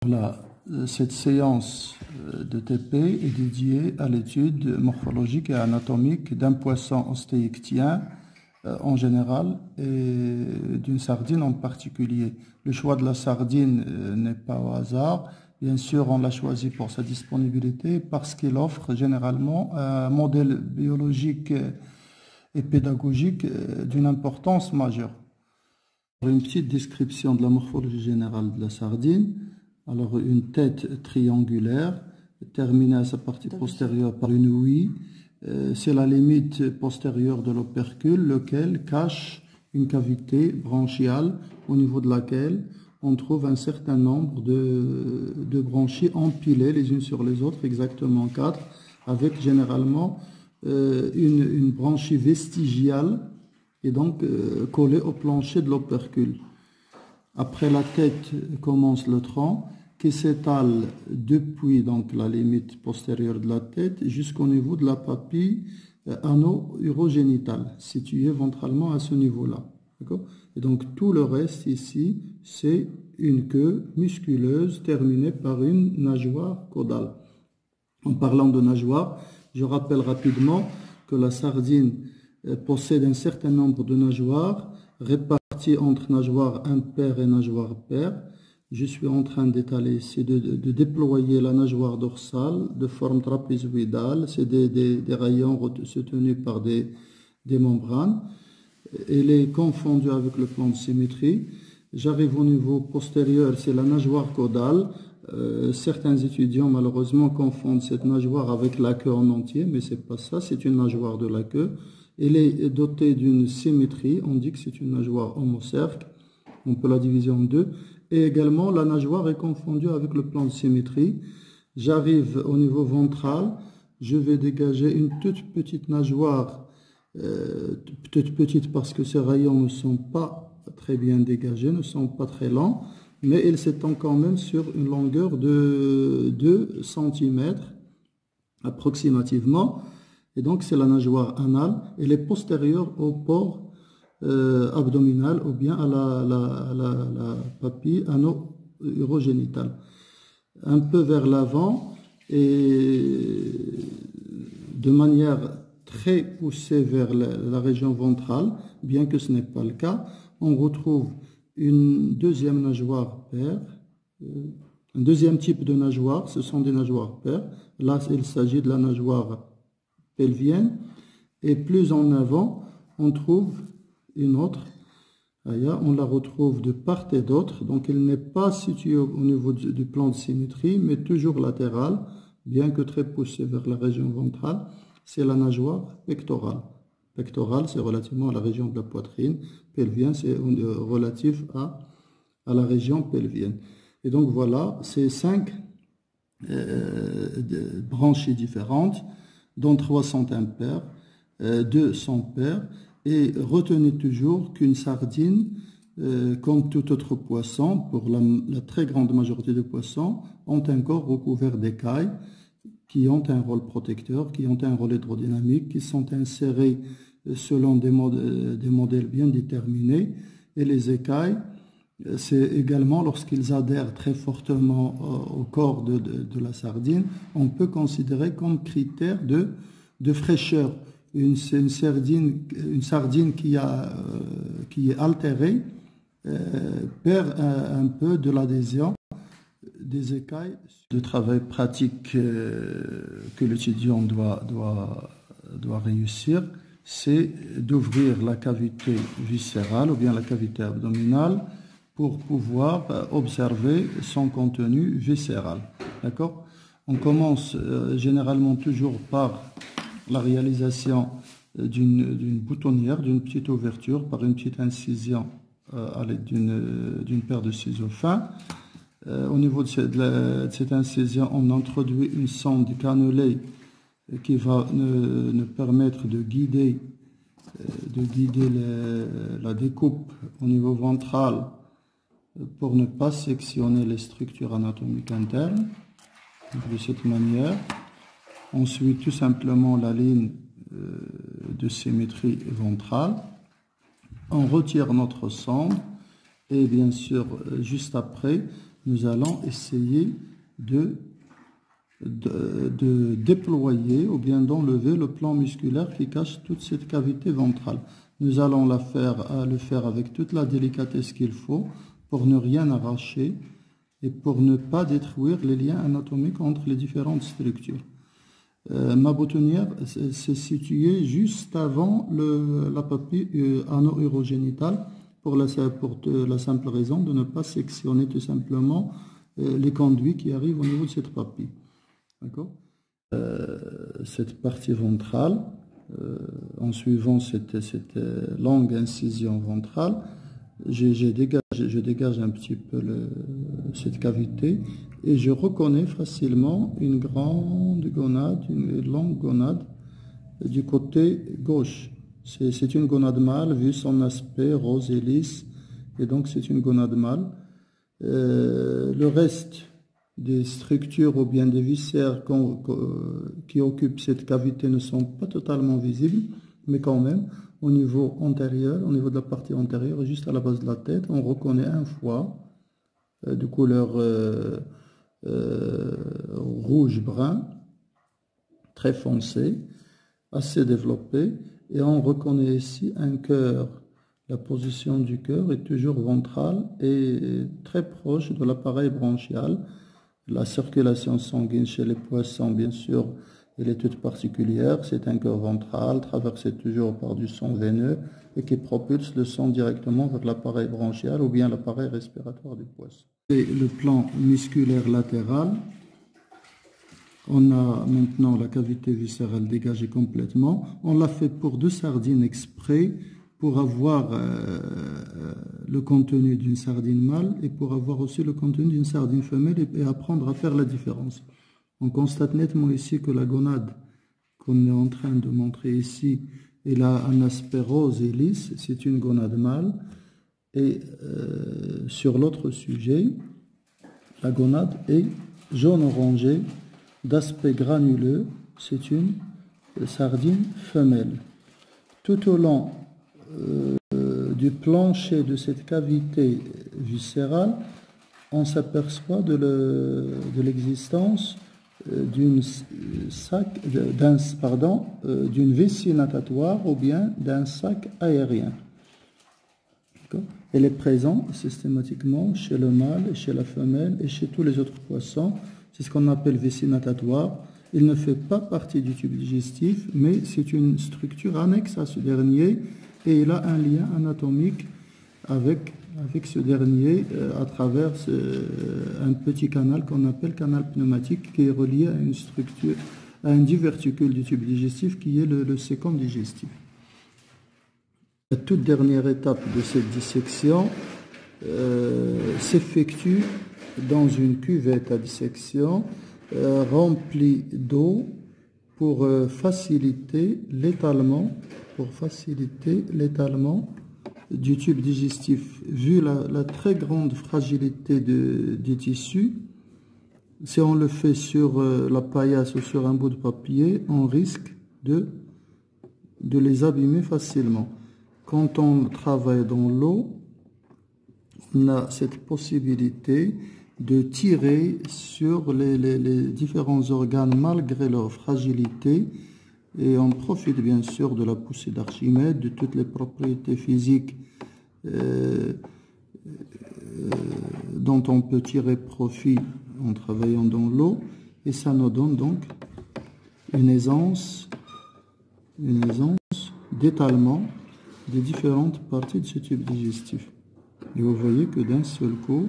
Voilà, cette séance de TP est dédiée à l'étude morphologique et anatomique d'un poisson ostéictien en général et d'une sardine en particulier. Le choix de la sardine n'est pas au hasard. Bien sûr, on l'a choisi pour sa disponibilité parce qu'il offre généralement un modèle biologique et pédagogique d'une importance majeure. Une petite description de la morphologie générale de la sardine. Alors, une tête triangulaire, terminée à sa partie postérieure par une ouïe. C'est la limite postérieure de l'opercule, lequel cache une cavité branchiale au niveau de laquelle on trouve un certain nombre de branchies empilées les unes sur les autres, exactement 4, avec généralement une branchie vestigiale et donc collée au plancher de l'opercule. Après la tête commence le tronc qui s'étale depuis donc la limite postérieure de la tête jusqu'au niveau de la papille ano-urogénitale, située ventralement à ce niveau-là. Et donc tout le reste ici, c'est une queue musculeuse terminée par une nageoire caudale. En parlant de nageoire, je rappelle rapidement que la sardine possède un certain nombre de nageoires réparties entre nageoires impaires et nageoires paires. Je suis en train d'étaler ici, de déployer la nageoire dorsale de forme trapézoïdale. C'est des rayons soutenus par des membranes. Elle est confondue avec le plan de symétrie. J'arrive au niveau postérieur, c'est la nageoire caudale. Certains étudiants malheureusement confondent cette nageoire avec la queue en entier, mais c'est pas ça, c'est une nageoire de la queue. Elle est dotée d'une symétrie, on dit que c'est une nageoire homocerque, on peut la diviser en deux. Et également, la nageoire est confondue avec le plan de symétrie. J'arrive au niveau ventral, je vais dégager une toute petite nageoire, toute petite parce que ces rayons ne sont pas très bien dégagés, ne sont pas très lents, mais ils s'étendent quand même sur une longueur de 2 cm approximativement. Et donc, c'est la nageoire anale. Elle est postérieure au port abdominal ou bien à la papille ano-urogénitale. Un peu vers l'avant et de manière très poussée vers la région ventrale, bien que ce n'est pas le cas, on retrouve une deuxième nageoire paire, un deuxième type de nageoire, ce sont des nageoires paires. Là, il s'agit de la nageoire pelvienne, et plus en avant, on trouve une autre. On la retrouve de part et d'autre, donc elle n'est pas située au niveau du plan de symétrie, mais toujours latérale, bien que très poussée vers la région ventrale. C'est la nageoire pectorale. Pectorale, c'est relativement à la région de la poitrine. Pelvienne, c'est relatif à la région pelvienne. Et donc voilà, ces 5 branchies différentes, dont 3 sont impaires, 2 sont paires, et retenez toujours qu'une sardine, comme tout autre poisson, pour la très grande majorité des poissons, ont un corps recouvert d'écailles qui ont un rôle protecteur, qui ont un rôle hydrodynamique, qui sont insérés selon des modèles bien déterminés. Et les écailles, c'est également lorsqu'ils adhèrent très fortement au corps de la sardine, on peut considérer comme critère de fraîcheur. Une sardine qui est altérée perd un peu de l'adhésion des écailles. Le travail pratique que l'étudiant doit réussir, c'est d'ouvrir la cavité viscérale ou bien la cavité abdominale pour pouvoir observer son contenu viscéral. D'accord ? On commence généralement toujours par la réalisation d'une boutonnière, d'une petite ouverture par une petite incision à l'aide d'une paire de ciseaux fins. Au niveau de cette incision, on introduit une sonde cannelée qui va nous permettre de guider la découpe au niveau ventral pour ne pas sectionner les structures anatomiques internes. De cette manière, on suit tout simplement la ligne de symétrie ventrale. On retire notre sonde Et bien sûr, juste après, nous allons essayer de déployer ou bien d'enlever le plan musculaire qui cache toute cette cavité ventrale. Nous allons le faire avec toute la délicatesse qu'il faut pour ne rien arracher et pour ne pas détruire les liens anatomiques entre les différentes structures. Ma boutonnière s'est située juste avant la papille ano-urogénitale pour la simple raison de ne pas sectionner tout simplement les conduits qui arrivent au niveau de cette papille. D'accord. Cette partie ventrale, en suivant cette longue incision ventrale, je dégage un petit peu cette cavité et je reconnais facilement une grande gonade, une longue gonade du côté gauche. C'est une gonade mâle vu son aspect rose et lisse, et donc c'est une gonade mâle. Le reste des structures ou bien des viscères qui occupent cette cavité ne sont pas totalement visibles, mais quand même, au niveau antérieur, au niveau de la partie antérieure, juste à la base de la tête, on reconnaît un foie de couleur rouge-brun, très foncé, assez développé, et on reconnaît ici un cœur. La position du cœur est toujours ventrale et très proche de l'appareil branchial. La circulation sanguine chez les poissons, bien sûr, elle est toute particulière. C'est un cœur ventral, traversé toujours par du sang veineux et qui propulse le sang directement vers l'appareil branchial ou bien l'appareil respiratoire du poisson. Et le plan musculaire latéral, on a maintenant la cavité viscérale dégagée complètement. On l'a fait pour 2 sardines exprès, pour avoir le contenu d'une sardine mâle et pour avoir aussi le contenu d'une sardine femelle et apprendre à faire la différence. On constate nettement ici que la gonade qu'on est en train de montrer ici, elle a un aspect rose et lisse, c'est une gonade mâle. Et sur l'autre sujet, la gonade est jaune-orangé, d'aspect granuleux, c'est une sardine femelle. Tout au long du plancher de cette cavité viscérale, on s'aperçoit de l'existence d'une vessie natatoire ou bien d'un sac aérien. Elle est présente systématiquement chez le mâle, et chez la femelle et chez tous les autres poissons. C'est ce qu'on appelle vessie natatoire. Il ne fait pas partie du tube digestif, mais c'est une structure annexe à ce dernier et il a un lien anatomique avec ce dernier à travers un petit canal qu'on appelle canal pneumatique qui est relié à une structure, à un diverticule du tube digestif qui est le sécom digestif. La toute dernière étape de cette dissection s'effectue dans une cuvette à dissection remplie d'eau pour faciliter l'étalement du tube digestif. Vu la très grande fragilité des tissus, si on le fait sur la paillasse ou sur un bout de papier, on risque de les abîmer facilement. Quand on travaille dans l'eau, on a cette possibilité de tirer sur les différents organes malgré leur fragilité et on profite bien sûr de la poussée d'Archimède, de toutes les propriétés physiques dont on peut tirer profit en travaillant dans l'eau et ça nous donne donc une aisance d'étalement des différentes parties de ce tube digestif. Et vous voyez que d'un seul coup,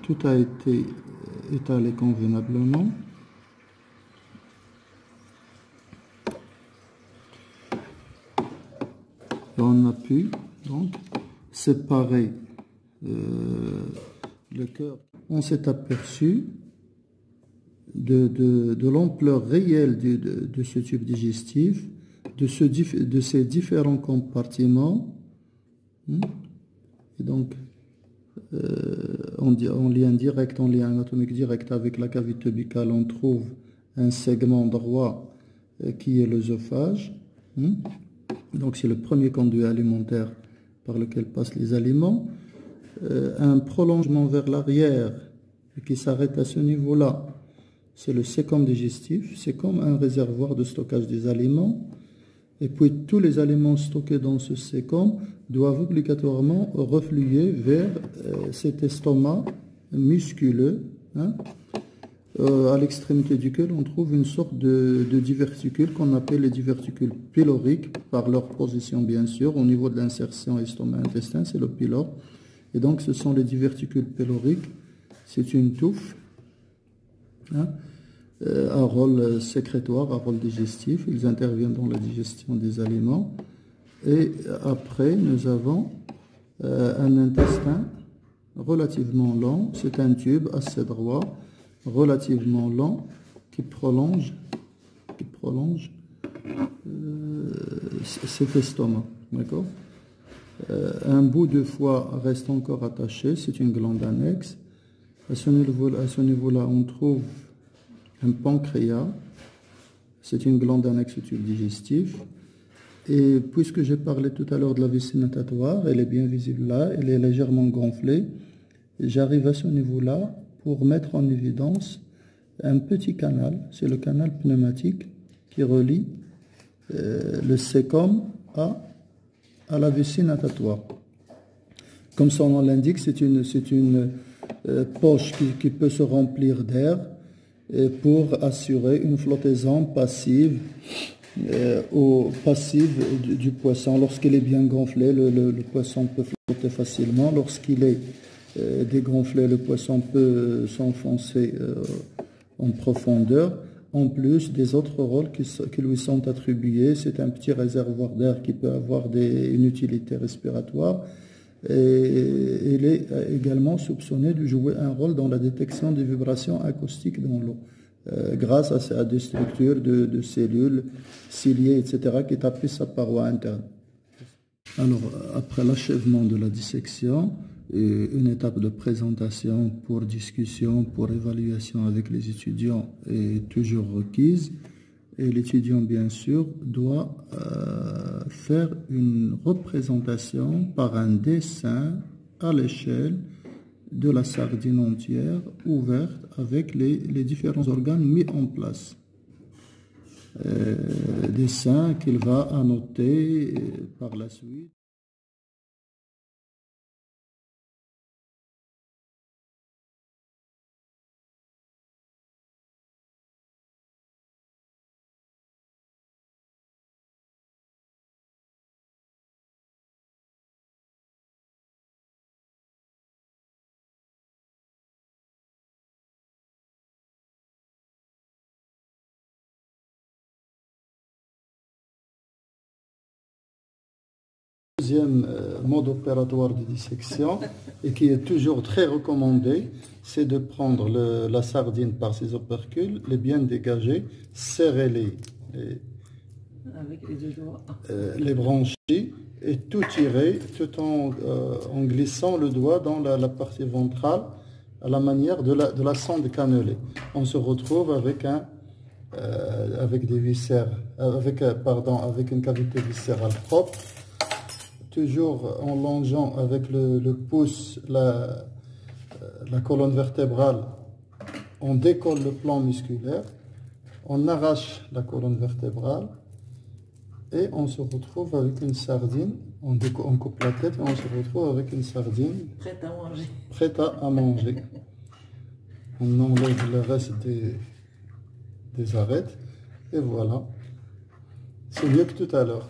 tout a été étalé convenablement. Et on a pu donc séparer le cœur. On s'est aperçu de l'ampleur réelle de ce tube digestif, de ces différents compartiments. Et donc, en lien direct, en lien anatomique direct avec la cavité buccale, on trouve un segment droit qui est l'œsophage. Donc, c'est le premier conduit alimentaire par lequel passent les aliments. un prolongement vers l'arrière qui s'arrête à ce niveau-là. C'est le sécom digestif, c'est comme un réservoir de stockage des aliments. Et puis tous les aliments stockés dans ce sécom doivent obligatoirement refluer vers cet estomac musculeux, hein, à l'extrémité duquel on trouve une sorte de diverticules qu'on appelle les diverticules pyloriques, par leur position bien sûr, au niveau de l'insertion estomac-intestin, c'est le pylore. Et donc ce sont les diverticules pyloriques, c'est une touffe, hein, à rôle sécrétoire, à rôle digestif, ils interviennent dans la digestion des aliments. Et après, nous avons un intestin relativement long, c'est un tube assez droit, relativement long, qui prolonge cet estomac, d'accord. Un bout de foie reste encore attaché, c'est une glande annexe. À ce niveau-là, on trouve un pancréas, c'est une glande annexe au tube digestif. Et puisque j'ai parlé tout à l'heure de la vessie natatoire, elle est bien visible là, elle est légèrement gonflée. J'arrive à ce niveau-là pour mettre en évidence un petit canal, c'est le canal pneumatique qui relie le sécom à la vessie natatoire. Comme son nom l'indique, c'est une poche qui peut se remplir d'air pour assurer une flottaison passive du poisson. Lorsqu'il est bien gonflé, le poisson peut flotter facilement. Lorsqu'il est dégonflé, le poisson peut s'enfoncer en profondeur. En plus des autres rôles qui lui sont attribués, c'est un petit réservoir d'air qui peut avoir une utilité respiratoire. Et il est également soupçonné de jouer un rôle dans la détection des vibrations acoustiques dans l'eau, grâce à des structures de cellules, ciliées, etc., qui tapissent sa paroi interne. Alors, après l'achèvement de la dissection, une étape de présentation pour discussion, pour évaluation avec les étudiants est toujours requise. Et l'étudiant, bien sûr, doit faire une représentation par un dessin à l'échelle de la sardine entière ouverte avec les différents organes mis en place. Dessin qu'il va annoter par la suite. Deuxième mode opératoire de dissection, et qui est toujours très recommandé, c'est de prendre la sardine par ses opercules, les bien dégager, serrer les branchies et tout tirer, tout en glissant le doigt dans la partie ventrale à la manière de la sonde cannelée. On se retrouve avec des viscères, avec une cavité viscérale propre. Toujours en longeant avec le pouce la colonne vertébrale, on décolle le plan musculaire, on arrache la colonne vertébrale et on se retrouve avec une sardine, on coupe la tête et on se retrouve avec une sardine prête à manger. Prête à manger. On enlève le reste des arêtes et voilà, c'est mieux que tout à l'heure.